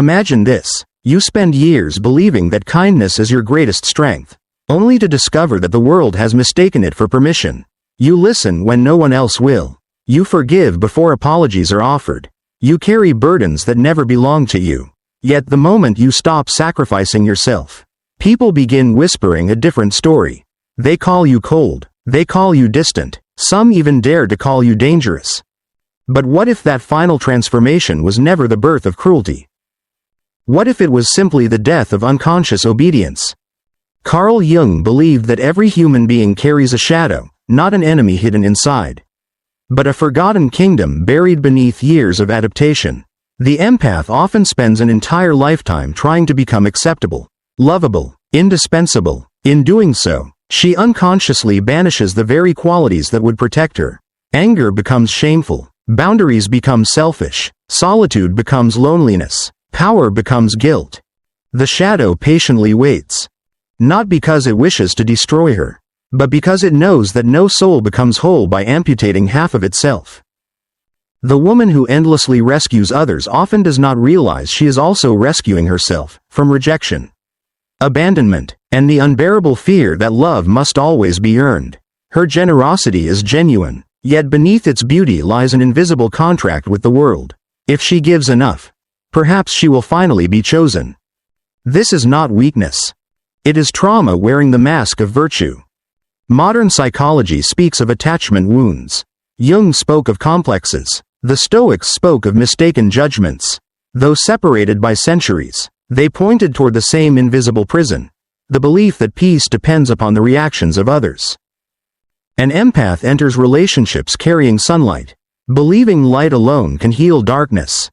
Imagine this. You spend years believing that kindness is your greatest strength, only to discover that the world has mistaken it for permission. You listen when no one else will. You forgive before apologies are offered. You carry burdens that never belong to you. Yet the moment you stop sacrificing yourself, people begin whispering a different story. They call you cold. They call you distant. Some even dare to call you dangerous. But what if that final transformation was never the birth of cruelty? What if it was simply the death of unconscious obedience? Carl Jung believed that every human being carries a shadow, not an enemy hidden inside, but a forgotten kingdom buried beneath years of adaptation. The empath often spends an entire lifetime trying to become acceptable, lovable, indispensable. In doing so, she unconsciously banishes the very qualities that would protect her. Anger becomes shameful, boundaries become selfish, solitude becomes loneliness, power becomes guilt. The shadow patiently waits, not because it wishes to destroy her, but because it knows that no soul becomes whole by amputating half of itself. The woman who endlessly rescues others often does not realize she is also rescuing herself from rejection, abandonment, and the unbearable fear that love must always be earned. Her generosity is genuine, yet beneath its beauty lies an invisible contract with the world. If she gives enough, perhaps she will finally be chosen. This is not weakness. It is trauma wearing the mask of virtue. Modern psychology speaks of attachment wounds. Jung spoke of complexes. The Stoics spoke of mistaken judgments. Though separated by centuries, they pointed toward the same invisible prison, the belief that peace depends upon the reactions of others. An empath enters relationships carrying sunlight, believing light alone can heal darkness.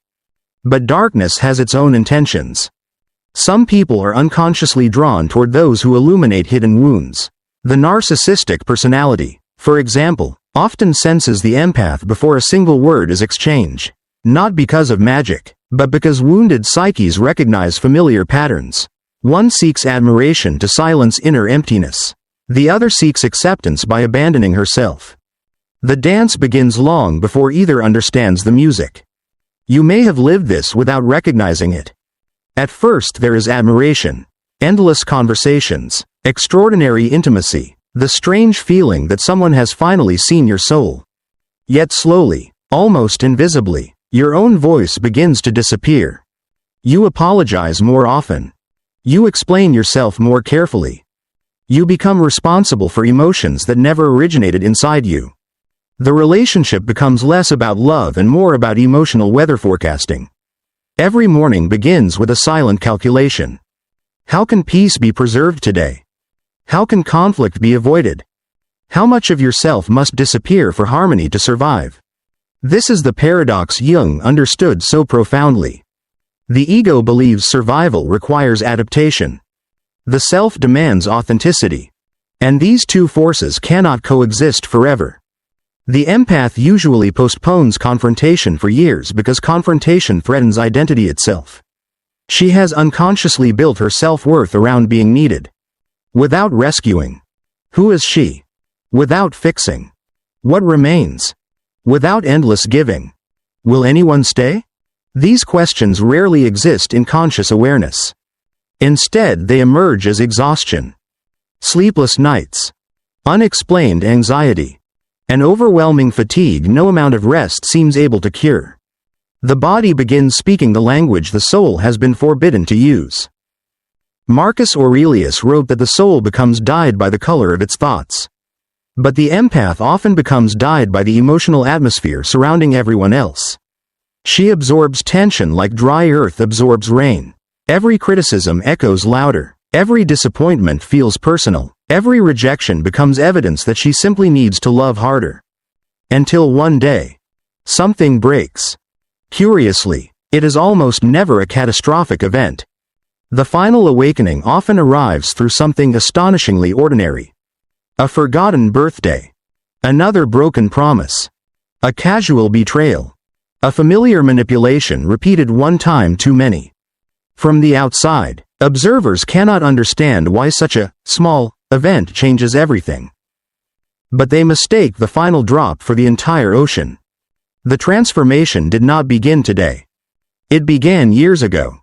But darkness has its own intentions. Some people are unconsciously drawn toward those who illuminate hidden wounds. The narcissistic personality, for example, often senses the empath before a single word is exchanged, not because of magic, but because wounded psyches recognize familiar patterns. One seeks admiration to silence inner emptiness. The other seeks acceptance by abandoning herself. The dance begins long before either understands the music. You may have lived this without recognizing it. At first there is admiration, endless conversations, extraordinary intimacy, the strange feeling that someone has finally seen your soul. Yet slowly, almost invisibly, your own voice begins to disappear. You apologize more often. You explain yourself more carefully. You become responsible for emotions that never originated inside you. The relationship becomes less about love and more about emotional weather forecasting. Every morning begins with a silent calculation. How can peace be preserved today? How can conflict be avoided? How much of yourself must disappear for harmony to survive? This is the paradox Jung understood so profoundly. The ego believes survival requires adaptation. The self demands authenticity. And these two forces cannot coexist forever. The empath usually postpones confrontation for years because confrontation threatens identity itself. She has unconsciously built her self-worth around being needed. Without rescuing, who is she? Without fixing, what remains? Without endless giving, will anyone stay? These questions rarely exist in conscious awareness. Instead, they emerge as exhaustion, sleepless nights, unexplained anxiety, and overwhelming fatigue no amount of rest seems able to cure. The body begins speaking the language the soul has been forbidden to use. Marcus Aurelius wrote that the soul becomes dyed by the color of its thoughts. But the empath often becomes dyed by the emotional atmosphere surrounding everyone else. She absorbs tension like dry earth absorbs rain. Every criticism echoes louder. Every disappointment feels personal. Every rejection becomes evidence that she simply needs to love harder. Until one day, something breaks. Curiously, it is almost never a catastrophic event. The final awakening often arrives through something astonishingly ordinary. A forgotten birthday. Another broken promise. A casual betrayal. A familiar manipulation repeated one time too many. From the outside, observers cannot understand why such a small event changes everything. But they mistake the final drop for the entire ocean. The transformation did not begin today. It began years ago.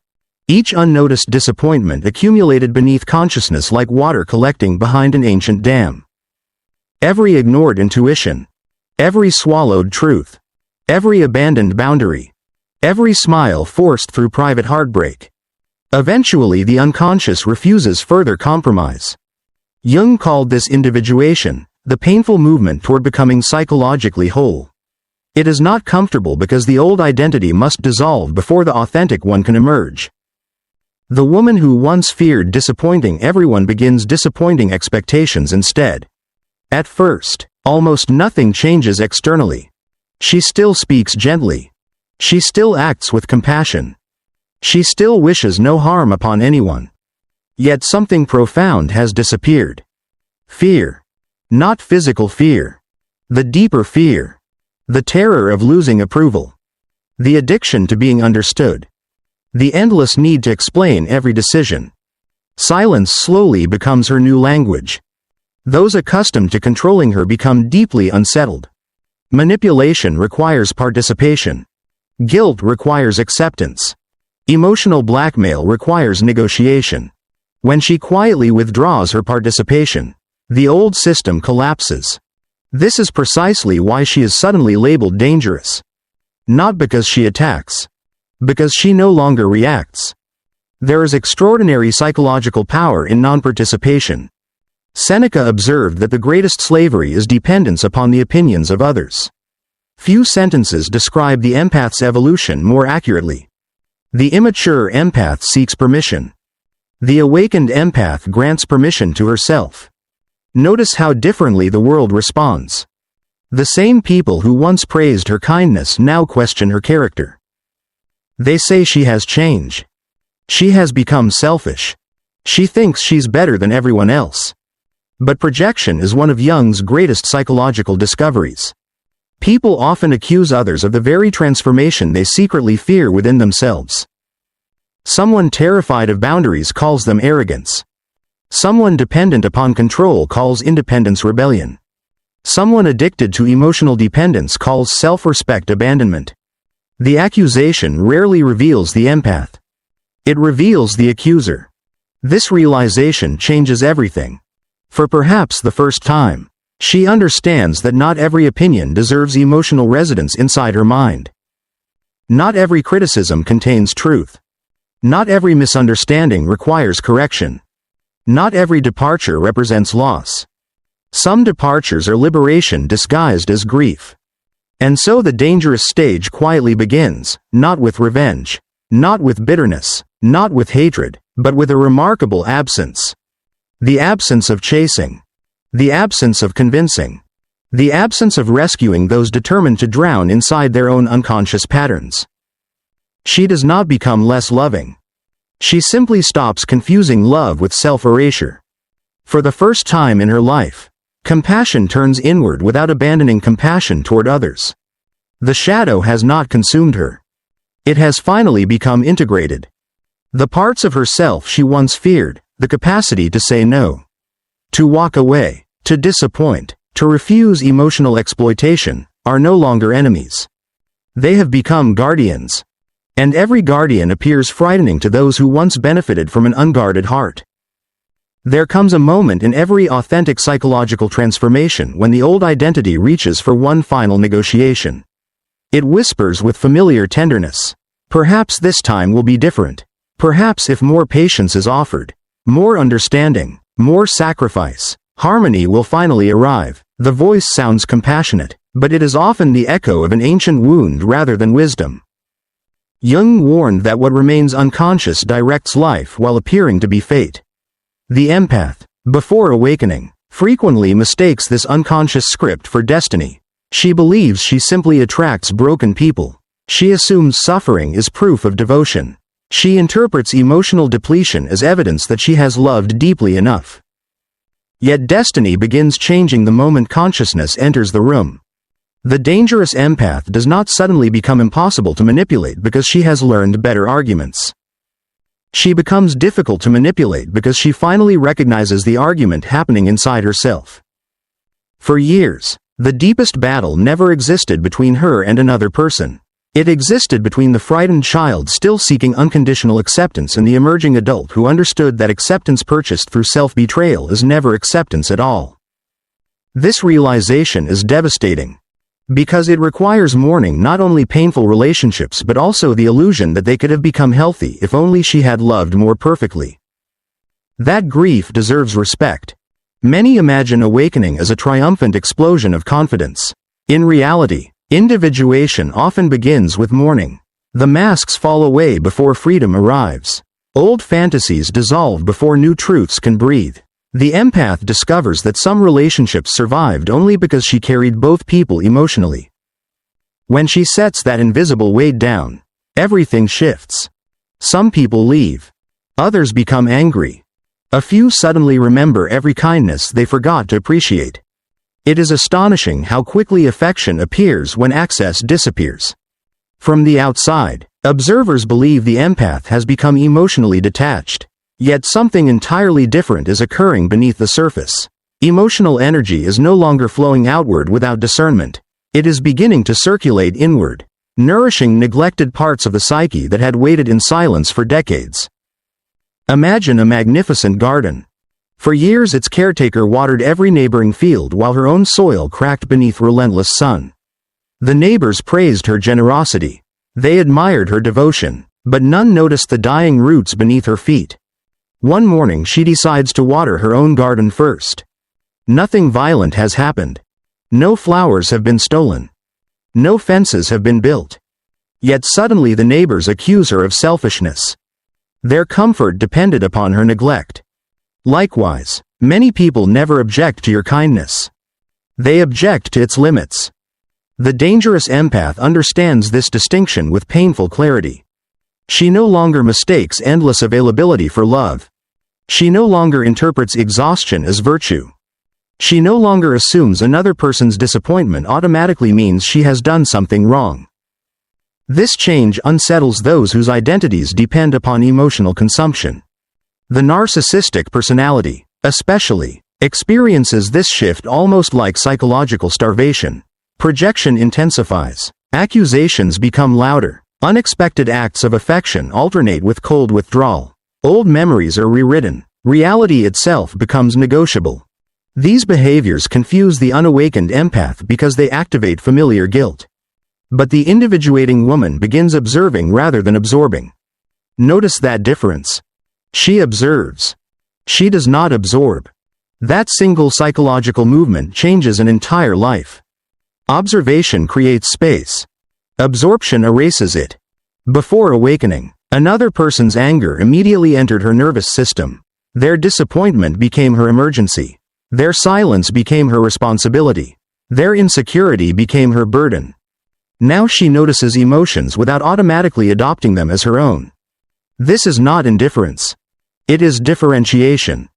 Each unnoticed disappointment accumulated beneath consciousness like water collecting behind an ancient dam. Every ignored intuition, every swallowed truth, every abandoned boundary, every smile forced through private heartbreak. Eventually the unconscious refuses further compromise. Jung called this individuation, the painful movement toward becoming psychologically whole. It is not comfortable because the old identity must dissolve before the authentic one can emerge. The woman who once feared disappointing everyone begins disappointing expectations instead. At first, almost nothing changes externally. She still speaks gently. She still acts with compassion. She still wishes no harm upon anyone. Yet something profound has disappeared. Fear. Not physical fear. The deeper fear. The terror of losing approval. The addiction to being understood. The endless need to explain every decision. Silence slowly becomes her new language. Those accustomed to controlling her become deeply unsettled. Manipulation requires participation. Guilt requires acceptance. Emotional blackmail requires negotiation. When she quietly withdraws her participation, the old system collapses. This is precisely why she is suddenly labeled dangerous. Not because she attacks. Because she no longer reacts. There is extraordinary psychological power in non-participation. Seneca observed that the greatest slavery is dependence upon the opinions of others. Few sentences describe the empath's evolution more accurately. The immature empath seeks permission. The awakened empath grants permission to herself. Notice how differently the world responds. The same people who once praised her kindness now question her character. They say she has changed. She has become selfish. She thinks she's better than everyone else. But projection is one of Jung's greatest psychological discoveries. People often accuse others of the very transformation they secretly fear within themselves. Someone terrified of boundaries calls them arrogance. Someone dependent upon control calls independence rebellion. Someone addicted to emotional dependence calls self-respect abandonment. The accusation rarely reveals the empath. It reveals the accuser. This realization changes everything. For perhaps the first time, she understands that not every opinion deserves emotional residence inside her mind. Not every criticism contains truth. Not every misunderstanding requires correction. Not every departure represents loss. Some departures are liberation disguised as grief. And so the dangerous stage quietly begins, not with revenge, not with bitterness, not with hatred, but with a remarkable absence. The absence of chasing. The absence of convincing. The absence of rescuing those determined to drown inside their own unconscious patterns. She does not become less loving. She simply stops confusing love with self-erasure. For the first time in her life, compassion turns inward without abandoning compassion toward others. The shadow has not consumed her. It has finally become integrated. The parts of herself she once feared, the capacity to say no, to walk away, to disappoint, to refuse emotional exploitation, are no longer enemies. They have become guardians. And every guardian appears frightening to those who once benefited from an unguarded heart. There comes a moment in every authentic psychological transformation when the old identity reaches for one final negotiation. It whispers with familiar tenderness. Perhaps this time will be different. Perhaps if more patience is offered, more understanding, more sacrifice, harmony will finally arrive. The voice sounds compassionate, but it is often the echo of an ancient wound rather than wisdom. Jung warned that what remains unconscious directs life while appearing to be fate. The empath, before awakening, frequently mistakes this unconscious script for destiny. She believes she simply attracts broken people. She assumes suffering is proof of devotion. She interprets emotional depletion as evidence that she has loved deeply enough. Yet destiny begins changing the moment consciousness enters the room. The dangerous empath does not suddenly become impossible to manipulate because she has learned better arguments. She becomes difficult to manipulate because she finally recognizes the argument happening inside herself. For years, the deepest battle never existed between her and another person. It existed between the frightened child still seeking unconditional acceptance and the emerging adult who understood that acceptance purchased through self-betrayal is never acceptance at all. This realization is devastating, because it requires mourning not only painful relationships but also the illusion that they could have become healthy if only she had loved more perfectly. That grief deserves respect. Many imagine awakening as a triumphant explosion of confidence. In reality, individuation often begins with mourning. The masks fall away before freedom arrives. Old fantasies dissolve before new truths can breathe. The empath discovers that some relationships survived only because she carried both people emotionally. When she sets that invisible weight down, everything shifts. Some people leave. Others become angry. A few suddenly remember every kindness they forgot to appreciate. It is astonishing how quickly affection appears when access disappears. From the outside, observers believe the empath has become emotionally detached. Yet something entirely different is occurring beneath the surface. Emotional energy is no longer flowing outward without discernment. It is beginning to circulate inward, nourishing neglected parts of the psyche that had waited in silence for decades. Imagine a magnificent garden. For years its caretaker watered every neighboring field while her own soil cracked beneath relentless sun. The neighbors praised her generosity. They admired her devotion, but none noticed the dying roots beneath her feet. One morning she decides to water her own garden first. Nothing violent has happened. No flowers have been stolen. No fences have been built. Yet suddenly the neighbors accuse her of selfishness. Their comfort depended upon her neglect. Likewise, many people never object to your kindness. They object to its limits. The dangerous empath understands this distinction with painful clarity. She no longer mistakes endless availability for love. She no longer interprets exhaustion as virtue. She no longer assumes another person's disappointment automatically means she has done something wrong. This change unsettles those whose identities depend upon emotional consumption. The narcissistic personality, especially, experiences this shift almost like psychological starvation. Projection intensifies. Accusations become louder. Unexpected acts of affection alternate with cold withdrawal. Old memories are rewritten. Reality itself becomes negotiable. These behaviors confuse the unawakened empath because they activate familiar guilt. But the individuating woman begins observing rather than absorbing. Notice that difference. She observes. She does not absorb. That single psychological movement changes an entire life. Observation creates space. Absorption erases it. Before awakening, another person's anger immediately entered her nervous system. Their disappointment became her emergency. Their silence became her responsibility. Their insecurity became her burden. Now she notices emotions without automatically adopting them as her own. This is not indifference. It is differentiation.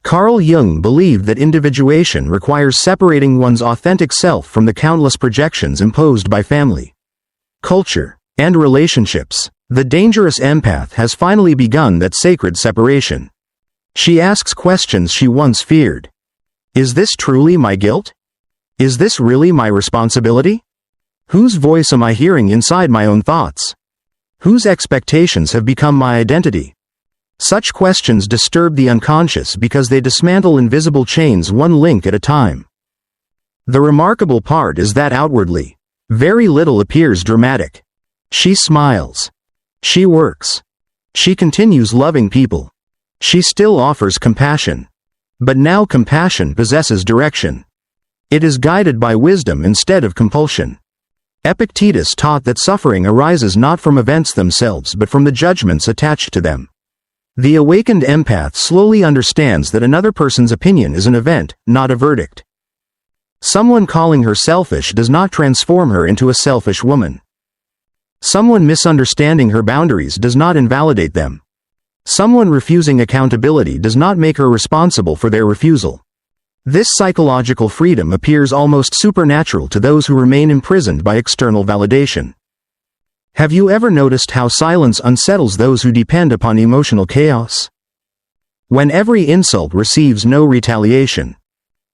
Carl Jung believed that individuation requires separating one's authentic self from the countless projections imposed by family, culture, and relationships. The dangerous empath has finally begun that sacred separation. She asks questions she once feared. Is this truly my guilt? Is this really my responsibility? Whose voice am I hearing inside my own thoughts? Whose expectations have become my identity? Such questions disturb the unconscious because they dismantle invisible chains one link at a time. The remarkable part is that outwardly, very little appears dramatic. She smiles. She works. She continues loving people. She still offers compassion. But now compassion possesses direction. It is guided by wisdom instead of compulsion. Epictetus taught that suffering arises not from events themselves but from the judgments attached to them. The awakened empath slowly understands that another person's opinion is an event, not a verdict. Someone calling her selfish does not transform her into a selfish woman. Someone misunderstanding her boundaries does not invalidate them. Someone refusing accountability does not make her responsible for their refusal. This psychological freedom appears almost supernatural to those who remain imprisoned by external validation. Have you ever noticed how silence unsettles those who depend upon emotional chaos? When every insult receives no retaliation.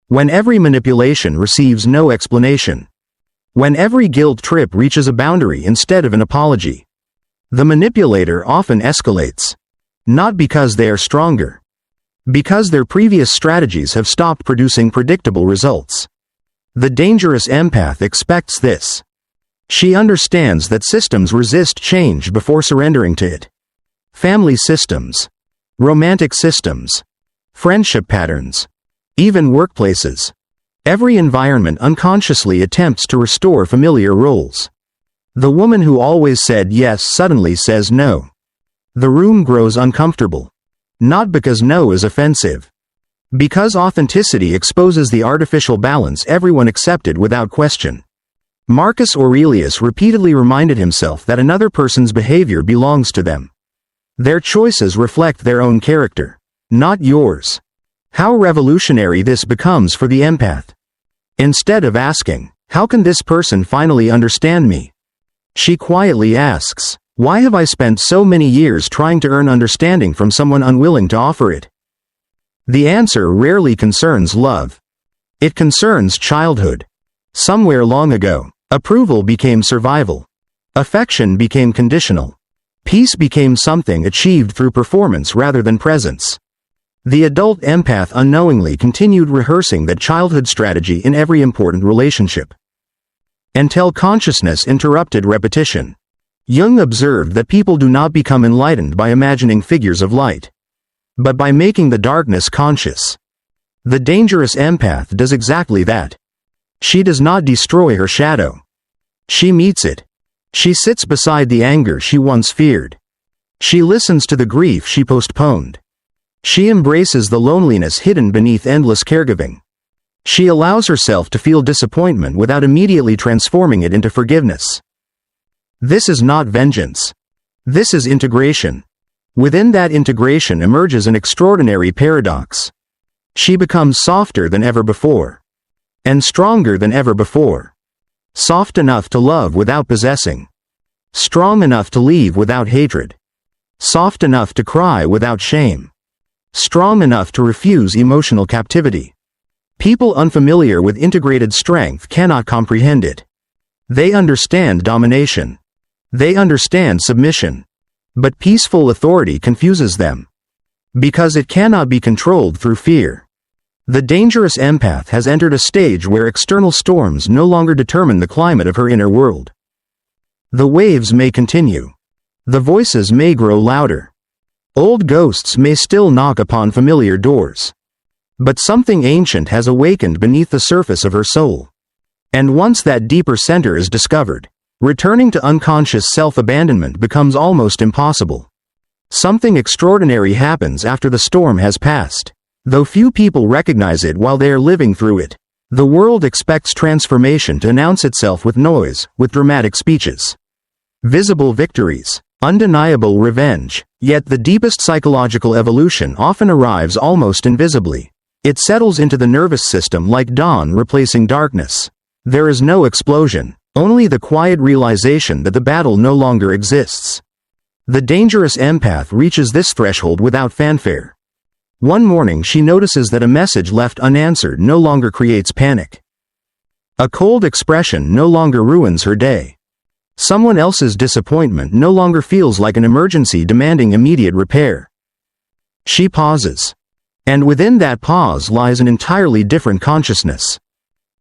When every manipulation receives no explanation. When every guilt trip reaches a boundary instead of an apology. The manipulator often escalates. Not because they are stronger. Because their previous strategies have stopped producing predictable results. The dangerous empath expects this. She understands that systems resist change before surrendering to it. Family systems. Romantic systems. Friendship patterns. Even workplaces. Every environment unconsciously attempts to restore familiar roles. The woman who always said yes suddenly says no. The room grows uncomfortable. Not because no is offensive. Because authenticity exposes the artificial balance everyone accepted without question. Marcus Aurelius repeatedly reminded himself that another person's behavior belongs to them. Their choices reflect their own character, not yours. How revolutionary this becomes for the empath. Instead of asking, "How can this person finally understand me?" she quietly asks, "Why have I spent so many years trying to earn understanding from someone unwilling to offer it?" The answer rarely concerns love. It concerns childhood. Somewhere long ago, approval became survival. Affection became conditional. Peace became something achieved through performance rather than presence. The adult empath unknowingly continued rehearsing that childhood strategy in every important relationship. Until consciousness interrupted repetition. Jung observed that people do not become enlightened by imagining figures of light, but by making the darkness conscious. The dangerous empath does exactly that. She does not destroy her shadow. She meets it. She sits beside the anger she once feared. She listens to the grief she postponed. She embraces the loneliness hidden beneath endless caregiving. She allows herself to feel disappointment without immediately transforming it into forgiveness. This is not vengeance. This is integration. Within that integration emerges an extraordinary paradox. She becomes softer than ever before. And stronger than ever before. Soft enough to love without possessing. Strong enough to leave without hatred. Soft enough to cry without shame. Strong enough to refuse emotional captivity. People unfamiliar with integrated strength cannot comprehend it. They understand domination. They understand submission. But peaceful authority confuses them. Because it cannot be controlled through fear. The dangerous empath has entered a stage where external storms no longer determine the climate of her inner world. The waves may continue. The voices may grow louder. Old ghosts may still knock upon familiar doors. But something ancient has awakened beneath the surface of her soul. And once that deeper center is discovered, returning to unconscious self-abandonment becomes almost impossible. Something extraordinary happens after the storm has passed. Though few people recognize it while they are living through it, the world expects transformation to announce itself with noise, with dramatic speeches. Visible victories. Undeniable revenge. Yet the deepest psychological evolution often arrives almost invisibly. It settles into the nervous system like dawn replacing darkness. There is no explosion, only the quiet realization that the battle no longer exists. The dangerous empath reaches this threshold without fanfare. One morning she notices that a message left unanswered no longer creates panic. A cold expression no longer ruins her day. Someone else's disappointment no longer feels like an emergency demanding immediate repair. She pauses. And within that pause lies an entirely different consciousness.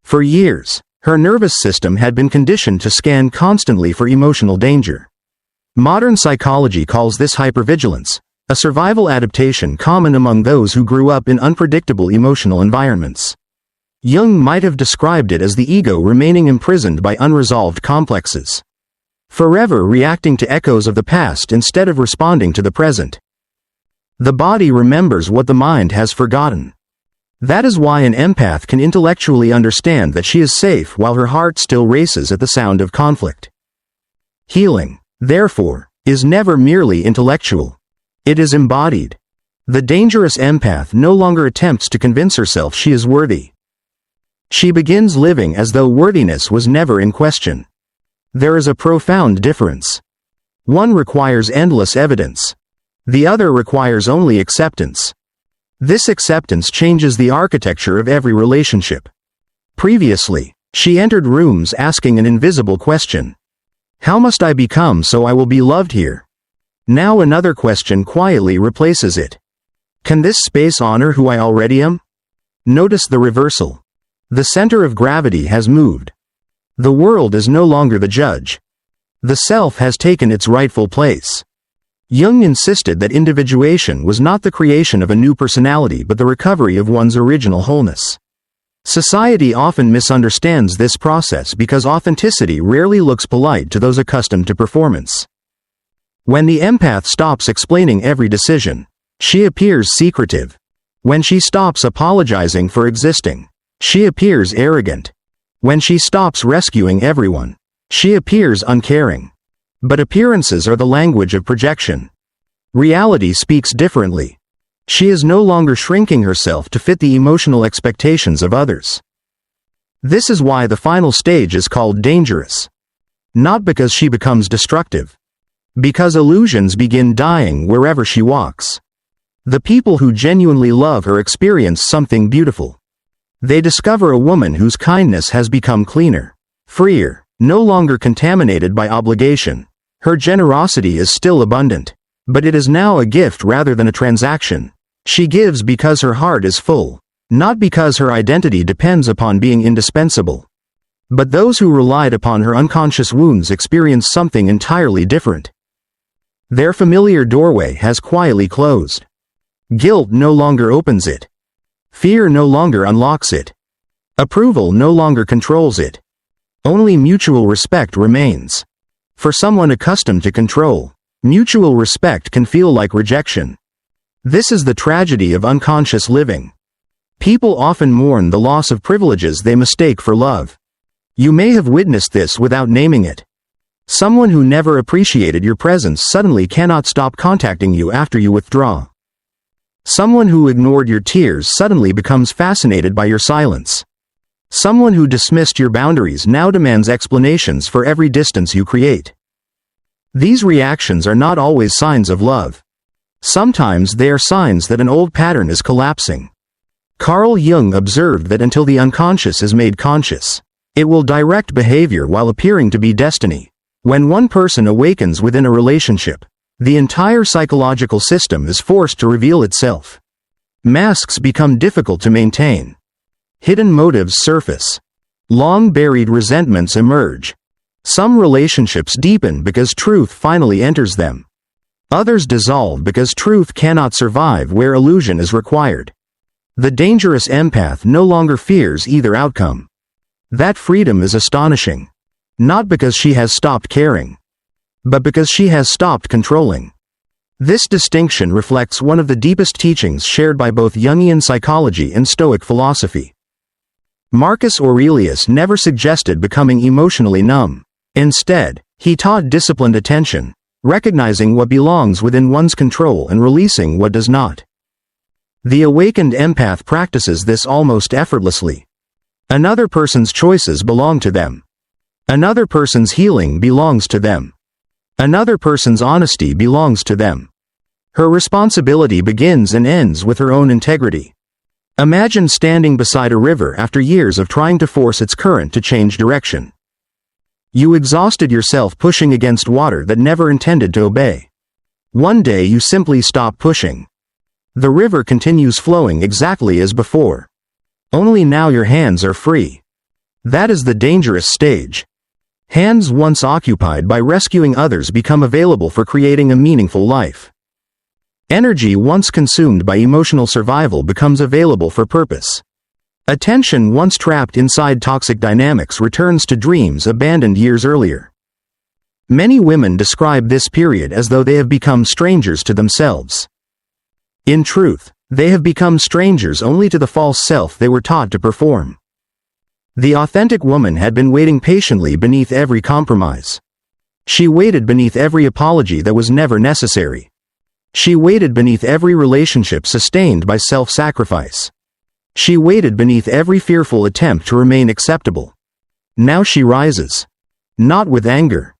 For years, her nervous system had been conditioned to scan constantly for emotional danger. Modern psychology calls this hypervigilance, a survival adaptation common among those who grew up in unpredictable emotional environments. Jung might have described it as the ego remaining imprisoned by unresolved complexes. Forever reacting to echoes of the past instead of responding to the present. The body remembers what the mind has forgotten. That is why an empath can intellectually understand that she is safe while her heart still races at the sound of conflict. Healing, therefore, is never merely intellectual. It is embodied. The dangerous empath no longer attempts to convince herself she is worthy. She begins living as though worthiness was never in question. There is a profound difference. One requires endless evidence. The other requires only acceptance. This acceptance changes the architecture of every relationship. Previously, She entered rooms asking an invisible question. How must I become so I will be loved here? Now another question quietly replaces it. Can this space honor who I already am? Notice the reversal. The center of gravity has moved. The world is no longer the judge. The self has taken its rightful place. Jung insisted that individuation was not the creation of a new personality but the recovery of one's original wholeness. Society often misunderstands this process because authenticity rarely looks polite to those accustomed to performance. When the empath stops explaining every decision, she appears secretive. When she stops apologizing for existing, she appears arrogant. When she stops rescuing everyone, she appears uncaring. But appearances are the language of projection. Reality speaks differently. She is no longer shrinking herself to fit the emotional expectations of others. This is why the final stage is called dangerous. Not because she becomes destructive. Because illusions begin dying wherever she walks. The people who genuinely love her experience something beautiful. They discover a woman whose kindness has become cleaner, freer, no longer contaminated by obligation. Her generosity is still abundant, but it is now a gift rather than a transaction. She gives because her heart is full, not because her identity depends upon being indispensable. But those who relied upon her unconscious wounds experience something entirely different. Their familiar doorway has quietly closed. Guilt no longer opens it. Fear no longer unlocks it. Approval no longer controls it. Only mutual respect remains. For someone accustomed to control, mutual respect can feel like rejection. This is the tragedy of unconscious living. People often mourn the loss of privileges they mistake for love. You may have witnessed this without naming it. Someone who never appreciated your presence suddenly cannot stop contacting you after you withdraw. Someone who ignored your tears suddenly becomes fascinated by your silence. Someone who dismissed your boundaries now demands explanations for every distance you create. These reactions are not always signs of love. Sometimes they are signs that an old pattern is collapsing. Carl Jung observed that until the unconscious is made conscious, it will direct behavior while appearing to be destiny. When one person awakens within a relationship, the entire psychological system is forced to reveal itself. Masks become difficult to maintain. Hidden motives surface. Long-buried resentments emerge. Some relationships deepen because truth finally enters them. Others dissolve because truth cannot survive where illusion is required. The dangerous empath no longer fears either outcome. That freedom is astonishing. Not because she has stopped caring, but because she has stopped controlling. This distinction reflects one of the deepest teachings shared by both Jungian psychology and Stoic philosophy. Marcus Aurelius never suggested becoming emotionally numb. Instead, he taught disciplined attention, recognizing what belongs within one's control and releasing what does not. The awakened empath practices this almost effortlessly. Another person's choices belong to them. Another person's healing belongs to them. Another person's honesty belongs to them. Her responsibility begins and ends with her own integrity. Imagine standing beside a river after years of trying to force its current to change direction. You exhausted yourself pushing against water that never intended to obey. One day you simply stop pushing. The river continues flowing exactly as before. Only now your hands are free. That is the dangerous stage. Hands once occupied by rescuing others become available for creating a meaningful life. Energy once consumed by emotional survival becomes available for purpose. Attention once trapped inside toxic dynamics returns to dreams abandoned years earlier. Many women describe this period as though they have become strangers to themselves. In truth, they have become strangers only to the false self they were taught to perform. The authentic woman had been waiting patiently beneath every compromise. She waited beneath every apology that was never necessary. She waited beneath every relationship sustained by self-sacrifice. She waited beneath every fearful attempt to remain acceptable. Now she rises. Not with anger.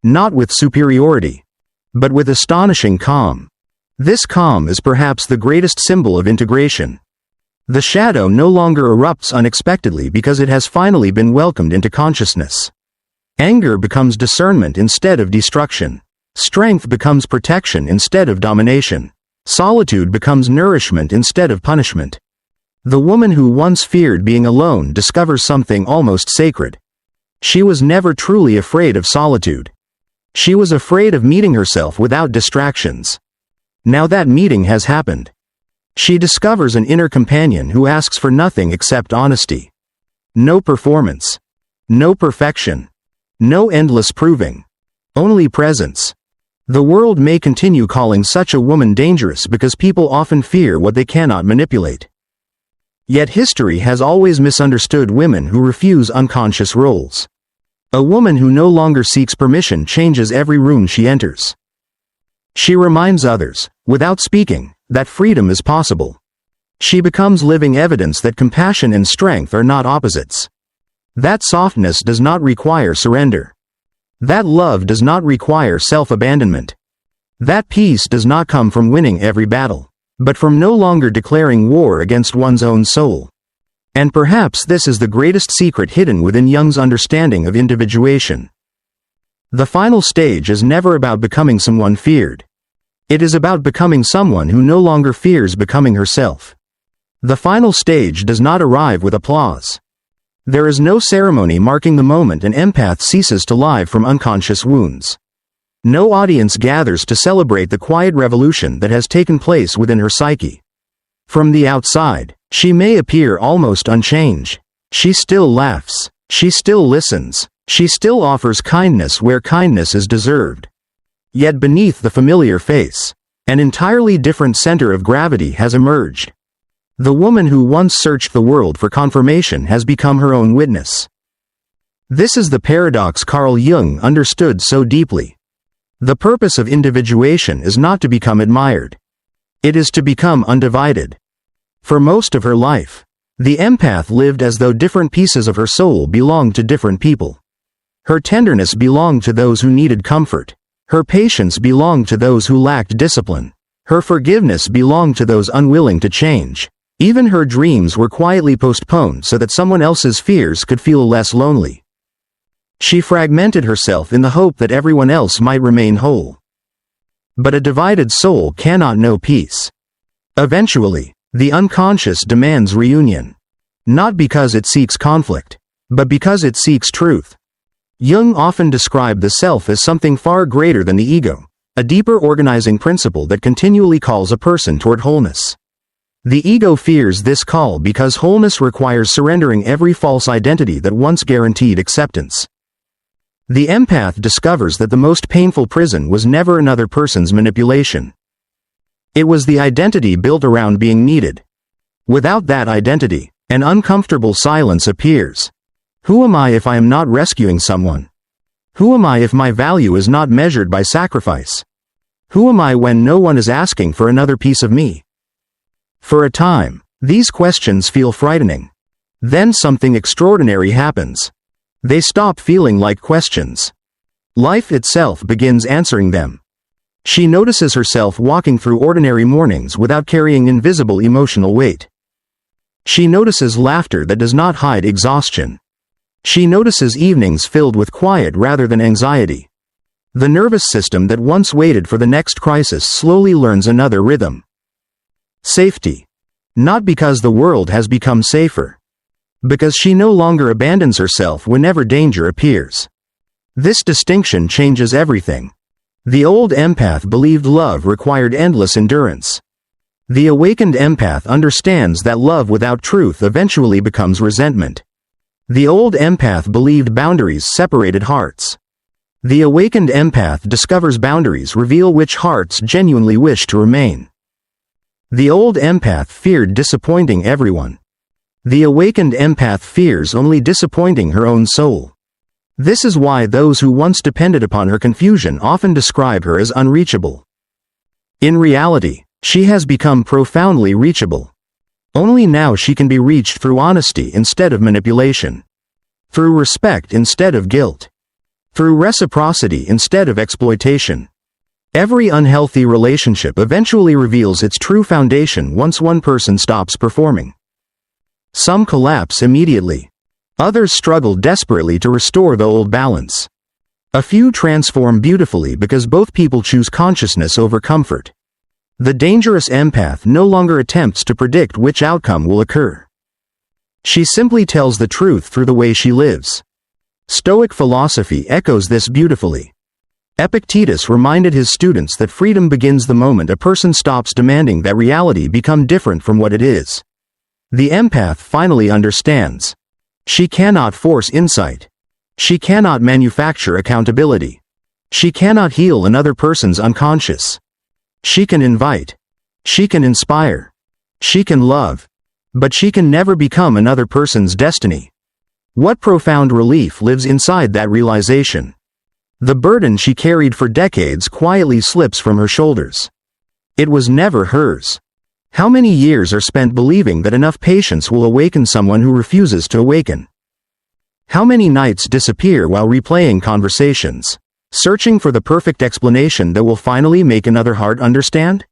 Not with superiority. But with astonishing calm. This calm is perhaps the greatest symbol of integration. The shadow no longer erupts unexpectedly because it has finally been welcomed into consciousness. Anger becomes discernment instead of destruction. Strength becomes protection instead of domination. Solitude becomes nourishment instead of punishment. The woman who once feared being alone discovers something almost sacred. She was never truly afraid of solitude. She was afraid of meeting herself without distractions. Now that meeting has happened. She discovers an inner companion who asks for nothing except honesty. No performance. No perfection. No endless proving. Only presence. The world may continue calling such a woman dangerous because people often fear what they cannot manipulate. Yet history has always misunderstood women who refuse unconscious roles. A woman who no longer seeks permission changes every room she enters. She reminds others, without speaking, that freedom is possible. She becomes living evidence that compassion and strength are not opposites. That softness does not require surrender. That love does not require self-abandonment. That peace does not come from winning every battle, but from no longer declaring war against one's own soul. And perhaps this is the greatest secret hidden within Jung's understanding of individuation. The final stage is never about becoming someone feared. It is about becoming someone who no longer fears becoming herself. The final stage does not arrive with applause. There is no ceremony marking the moment an empath ceases to live from unconscious wounds. No audience gathers to celebrate the quiet revolution that has taken place within her psyche. From the outside, she may appear almost unchanged. She still laughs. She still listens. She still offers kindness where kindness is deserved. Yet beneath the familiar face, an entirely different center of gravity has emerged. The woman who once searched the world for confirmation has become her own witness. This is the paradox Carl Jung understood so deeply. The purpose of individuation is not to become admired. It is to become undivided. For most of her life, the empath lived as though different pieces of her soul belonged to different people. Her tenderness belonged to those who needed comfort. Her patience belonged to those who lacked discipline. Her forgiveness belonged to those unwilling to change. Even her dreams were quietly postponed so that someone else's fears could feel less lonely. She fragmented herself in the hope that everyone else might remain whole. But a divided soul cannot know peace. Eventually, the unconscious demands reunion. Not because it seeks conflict, but because it seeks truth. Jung often described the self as something far greater than the ego, a deeper organizing principle that continually calls a person toward wholeness. The ego fears this call because wholeness requires surrendering every false identity that once guaranteed acceptance. The empath discovers that the most painful prison was never another person's manipulation. It was the identity built around being needed. Without that identity, an uncomfortable silence appears. Who am I if I am not rescuing someone? Who am I if my value is not measured by sacrifice? Who am I when no one is asking for another piece of me? For a time, these questions feel frightening. Then something extraordinary happens. They stop feeling like questions. Life itself begins answering them. She notices herself walking through ordinary mornings without carrying invisible emotional weight. She notices laughter that does not hide exhaustion. She notices evenings filled with quiet rather than anxiety. The nervous system that once waited for the next crisis slowly learns another rhythm. Safety. Not because the world has become safer. Because she no longer abandons herself whenever danger appears. This distinction changes everything. The old empath believed love required endless endurance. The awakened empath understands that love without truth eventually becomes resentment. The old empath believed boundaries separated hearts. The awakened empath discovers boundaries reveal which hearts genuinely wish to remain. The old empath feared disappointing everyone. The awakened empath fears only disappointing her own soul. This is why those who once depended upon her confusion often describe her as unreachable. In reality, she has become profoundly reachable. Only now she can be reached through honesty instead of manipulation. Through respect instead of guilt. Through reciprocity instead of exploitation. Every unhealthy relationship eventually reveals its true foundation once one person stops performing. Some collapse immediately. Others struggle desperately to restore the old balance. A few transform beautifully because both people choose consciousness over comfort. The dangerous empath no longer attempts to predict which outcome will occur. She simply tells the truth through the way she lives. Stoic philosophy echoes this beautifully. Epictetus reminded his students that freedom begins the moment a person stops demanding that reality become different from what it is. The empath finally understands. She cannot force insight. She cannot manufacture accountability. She cannot heal another person's unconscious. She can invite. She can inspire. She can love. But she can never become another person's destiny. What profound relief lives inside that realization. The burden she carried for decades quietly slips from her shoulders. It was never hers. How many years are spent believing that enough patience will awaken someone who refuses to awaken? How many nights disappear while replaying conversations, searching for the perfect explanation that will finally make another heart understand?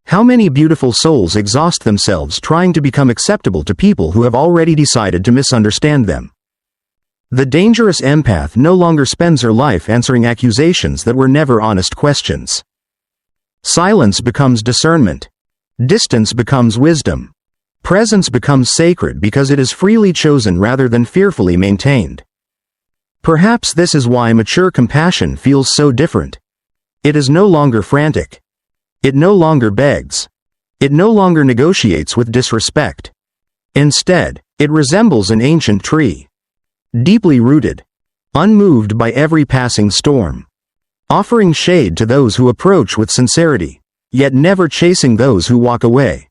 How many beautiful souls exhaust themselves trying to become acceptable to people who have already decided to misunderstand them? The dangerous empath no longer spends her life answering accusations that were never honest questions. Silence becomes discernment. Distance becomes wisdom. Presence becomes sacred because it is freely chosen rather than fearfully maintained. Perhaps this is why mature compassion feels so different. It is no longer frantic. It no longer begs. It no longer negotiates with disrespect. Instead, it resembles an ancient tree. Deeply rooted. Unmoved by every passing storm. Offering shade to those who approach with sincerity, yet never chasing those who walk away.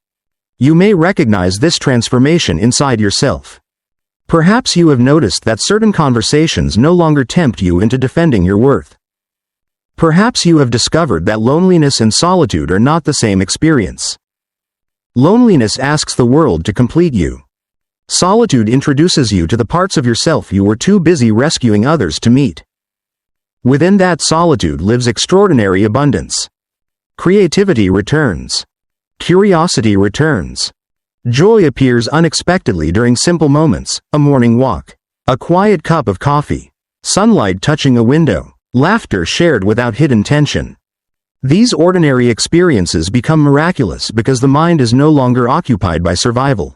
You may recognize this transformation inside yourself. Perhaps you have noticed that certain conversations no longer tempt you into defending your worth. Perhaps you have discovered that loneliness and solitude are not the same experience. Loneliness asks the world to complete you. Solitude introduces you to the parts of yourself you were too busy rescuing others to meet. Within that solitude lives extraordinary abundance. Creativity returns. Curiosity returns. Joy appears unexpectedly during simple moments, a morning walk, a quiet cup of coffee, sunlight touching a window, laughter shared without hidden tension. These ordinary experiences become miraculous because the mind is no longer occupied by survival.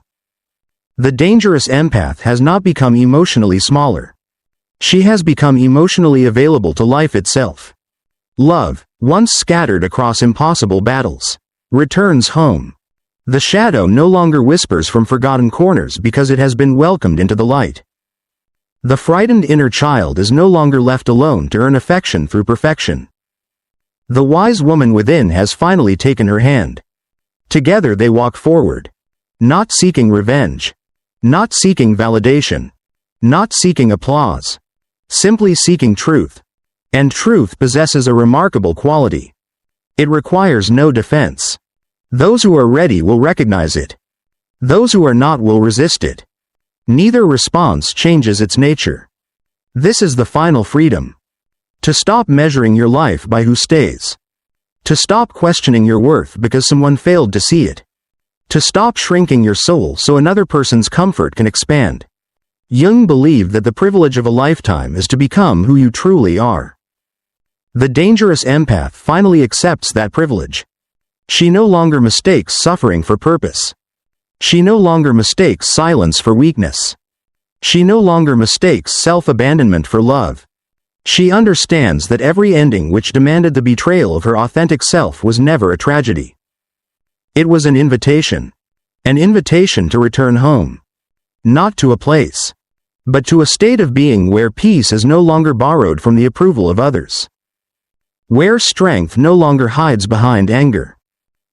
The dangerous empath has not become emotionally smaller. She has become emotionally available to life itself. Love, once scattered across impossible battles, returns home. The shadow no longer whispers from forgotten corners because it has been welcomed into the light. The frightened inner child is no longer left alone to earn affection through perfection. The wise woman within has finally taken her hand. Together they walk forward. Not seeking revenge. Not seeking validation. Not seeking applause. Simply seeking truth. And truth possesses a remarkable quality. It requires no defense. Those who are ready will recognize it. Those who are not will resist it. Neither response changes its nature. This is the final freedom. To stop measuring your life by who stays. To stop questioning your worth because someone failed to see it. To stop shrinking your soul so another person's comfort can expand. Jung believed that the privilege of a lifetime is to become who you truly are. The dangerous empath finally accepts that privilege. She no longer mistakes suffering for purpose. She no longer mistakes silence for weakness. She no longer mistakes self-abandonment for love. She understands that every ending which demanded the betrayal of her authentic self was never a tragedy. It was an invitation. An invitation to return home. Not to a place, but to a state of being where peace is no longer borrowed from the approval of others. Where strength no longer hides behind anger.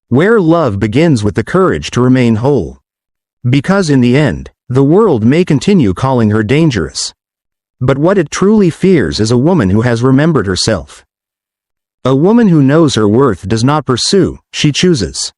Where love begins with the courage to remain whole. Because in the end, the world may continue calling her dangerous. But what it truly fears is a woman who has remembered herself. A woman who knows her worth does not pursue, she chooses.